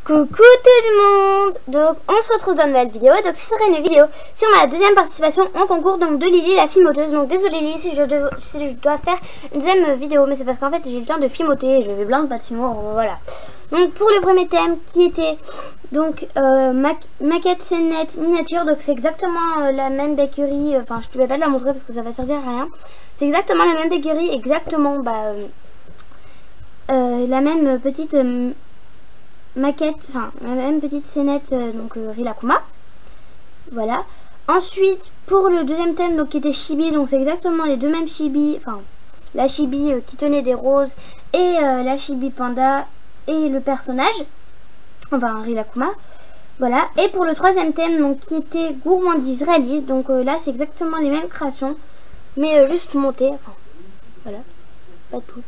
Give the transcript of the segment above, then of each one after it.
Coucou tout le monde. Donc on se retrouve dans une nouvelle vidéo. Donc ce serait une vidéo sur ma deuxième participation en concours donc de Lily la filmoteuse. Donc désolé Lily si je dois faire une deuxième vidéo, mais c'est parce qu'en fait j'ai eu le temps de filmoter et je vais plein de bâtiments, voilà. Donc pour le premier thème qui était donc maquette scénette miniature, donc c'est exactement la même bakery. Enfin je ne vais pas te la montrer parce que ça va servir à rien. C'est exactement la même bakery, exactement la même petite maquette, enfin la même petite scénette, donc Rilakkuma. Voilà. Ensuite pour le deuxième thème donc qui était chibi, donc c'est exactement les deux mêmes chibi, enfin la chibi qui tenait des roses et la chibi panda et le personnage, enfin Rilakkuma. Voilà. Et pour le troisième thème donc qui était gourmandise réaliste, donc là c'est exactement les mêmes créations mais juste montées, enfin voilà, pas toutes.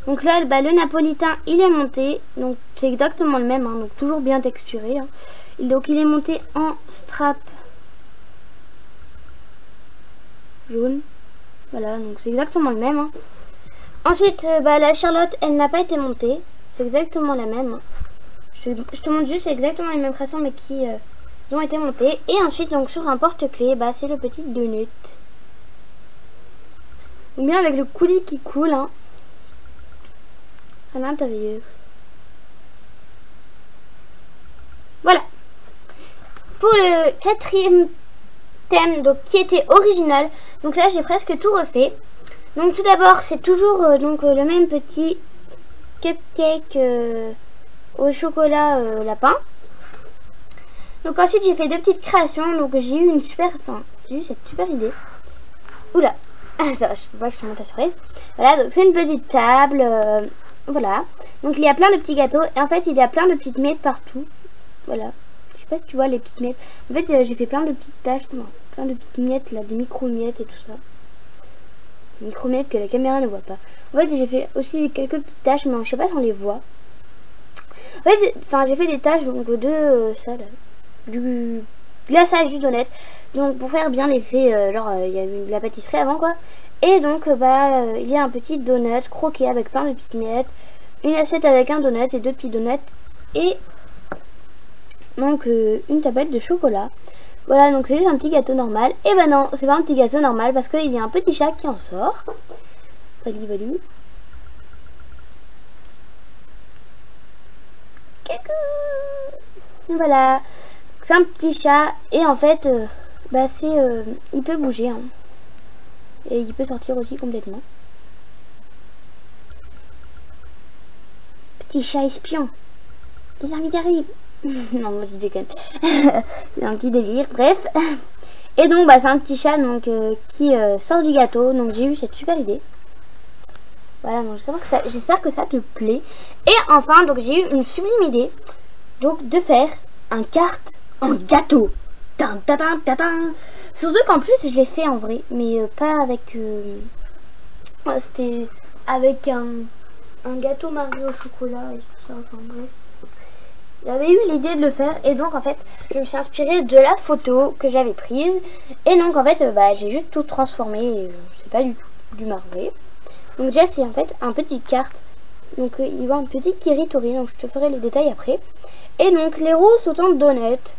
Donc là, le napolitain, il est monté. Donc c'est exactement le même, hein, donc toujours bien texturé. Hein. Donc il est monté en strap jaune. Voilà, donc c'est exactement le même. Hein. Ensuite, la Charlotte, elle n'a pas été montée. C'est exactement la même. Hein. Je te montre juste, c'est exactement les mêmes créations, mais qui ont été montées. Et ensuite, donc sur un porte-clés, c'est le petit donut. Donc bien avec le coulis qui coule, hein, à l'intérieur. Voilà. Pour le quatrième thème, donc qui était original, donc là j'ai presque tout refait. Donc tout d'abord c'est toujours le même petit cupcake au chocolat lapin. Donc ensuite j'ai fait deux petites créations, donc j'ai eu cette super idée. Oula, ça, je ne peux pas que je te montre la surprise. Voilà, donc c'est une petite table. Voilà, donc il y a plein de petits gâteaux et en fait il y a plein de petites miettes partout. Voilà, je sais pas si tu vois les petites miettes. En fait j'ai fait plein de petites taches, plein de petites miettes là, des micro-miettes et tout ça. Des micro-miettes que la caméra ne voit pas. En fait j'ai fait aussi quelques petites taches, mais je sais pas si on les voit. En fait j'ai fait des taches donc de ça là, du glaçage du donut. Donc pour faire bien l'effet, il y a eu de la pâtisserie avant quoi. Et donc il y a un petit donut croqué avec plein de petites miettes, une assiette avec un donut et deux petits donuts et donc une tablette de chocolat. Voilà, donc c'est juste un petit gâteau normal. Et ben non, c'est pas un petit gâteau normal parce qu'il y a un petit chat qui en sort. Valou. Coucou. Voilà, c'est un petit chat et en fait il peut bouger, hein. Et il peut sortir aussi complètement. Petit chat espion. Les invités arrivent. Non, moi je déconne. C'est un petit délire. Bref. Et donc c'est un petit chat donc qui sort du gâteau. Donc j'ai eu cette super idée. Voilà, donc j'espère que ça te plaît. Et enfin, donc j'ai eu une sublime idée. Donc de faire un carte en gâteau. Surtout qu'en plus je l'ai fait en vrai, mais pas avec c'était avec un gâteau marié au chocolat et tout ça, enfin bref. J'avais eu l'idée de le faire et donc en fait je me suis inspirée de la photo que j'avais prise et donc en fait j'ai juste tout transformé, c'est pas du tout du marbré. Donc déjà c'est en fait un petit carte, donc il y a un petit kiritori, donc je te ferai les détails après. Et donc les roues sont en donut.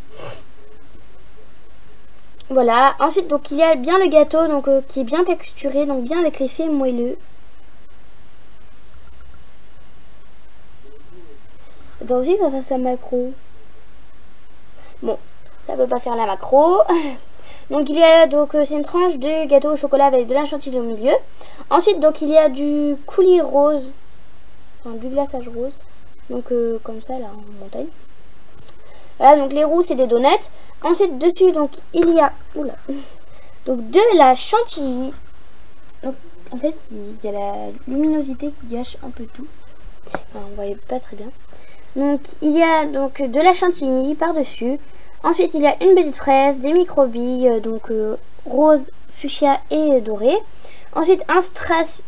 Voilà, ensuite donc il y a bien le gâteau donc qui est bien texturé, donc bien avec l'effet moelleux. Attends aussi que ça fasse la macro. Bon, ça peut pas faire la macro. Donc il y a c'est une tranche de gâteau au chocolat avec de la chantilly au milieu. Ensuite donc il y a du coulis rose, enfin du glaçage rose. Donc comme ça là en montagne. Voilà, donc les roues c'est des donuts. Ensuite dessus donc il y a donc de la chantilly. Donc en fait il y a la luminosité qui gâche un peu tout. Enfin, on voyait pas très bien. Donc il y a donc de la chantilly par dessus. Ensuite il y a une petite fraise, des micro-billes donc rose, fuchsia et doré. Ensuite un strass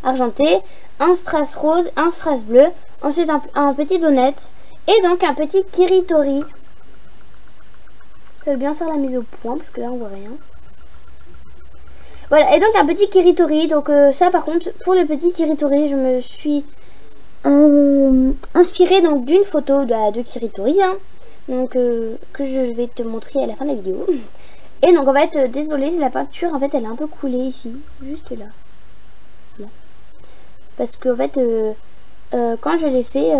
argenté, un strass rose, un strass bleu. Ensuite un petit donut. Et donc un petit kiritori. Ça veut bien faire la mise au point parce que là on voit rien. Voilà, et donc un petit kiritori. Donc ça par contre, pour le petit kiritori, je me suis inspiré donc d'une photo de Kiritori, hein, donc que je vais te montrer à la fin de la vidéo. Et donc en fait, désolée, la peinture en fait elle est un peu coulée ici, juste là, parce que en fait quand je l'ai fait,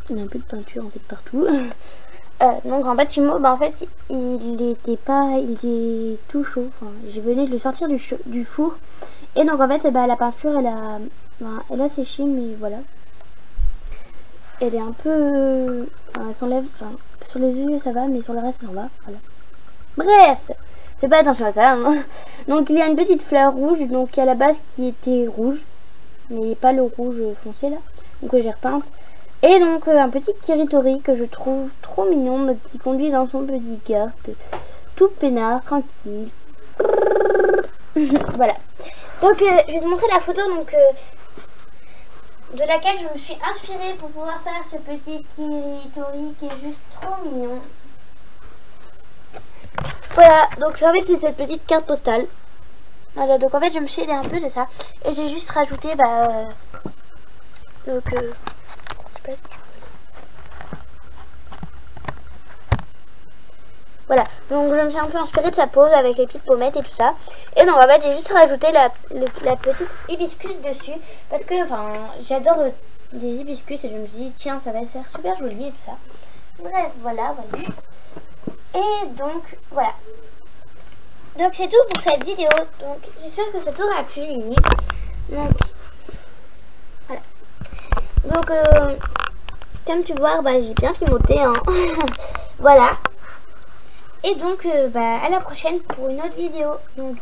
il y a un peu de peinture en fait partout. Donc en fait Fimo, bah en fait il est tout chaud. Enfin, je venais de le sortir du four et donc en fait bah, la peinture elle a séché, mais voilà. Elle est un peu, elle s'enlève, enfin sur les yeux ça va, mais sur le reste ça s'en va. Voilà. Bref, fais pas attention à ça. Hein. Donc il y a une petite fleur rouge, donc à la base qui était rouge, mais pas le rouge foncé là, donc j'ai repeinte. Et donc un petit Kiritori que je trouve trop mignon, donc, qui conduit dans son petit kart, tout peinard, tranquille. Voilà. Donc je vais te montrer la photo donc de laquelle je me suis inspirée pour pouvoir faire ce petit Kiritori qui est juste trop mignon. Voilà, donc en fait c'est cette petite carte postale. Voilà, donc en fait je me suis aidée un peu de ça et j'ai juste rajouté donc je sais pas si tu peux. Voilà, donc je me suis un peu inspirée de sa pose avec les petites pommettes et tout ça. Et donc en fait j'ai juste rajouté la petite hibiscus dessus parce que enfin j'adore des hibiscus et je me suis dit tiens ça va faire super joli et tout ça. Bref, voilà. Et donc voilà. Donc c'est tout pour cette vidéo. Donc j'espère que ça t'aura plu. Donc voilà. Donc comme tu vois, bah, j'ai bien filmoté. Hein. Voilà. Et donc bah, à la prochaine pour une autre vidéo. Donc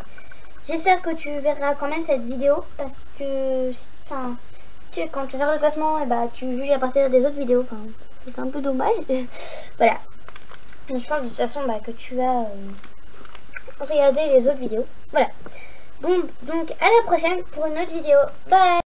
j'espère que tu verras quand même cette vidéo parce que enfin quand tu verras le classement, et bah, tu juges à partir des autres vidéos. Enfin c'est un peu dommage. Voilà. Mais je pense de toute façon bah, que tu as regardé les autres vidéos. Voilà. Bon, donc à la prochaine pour une autre vidéo. Bye.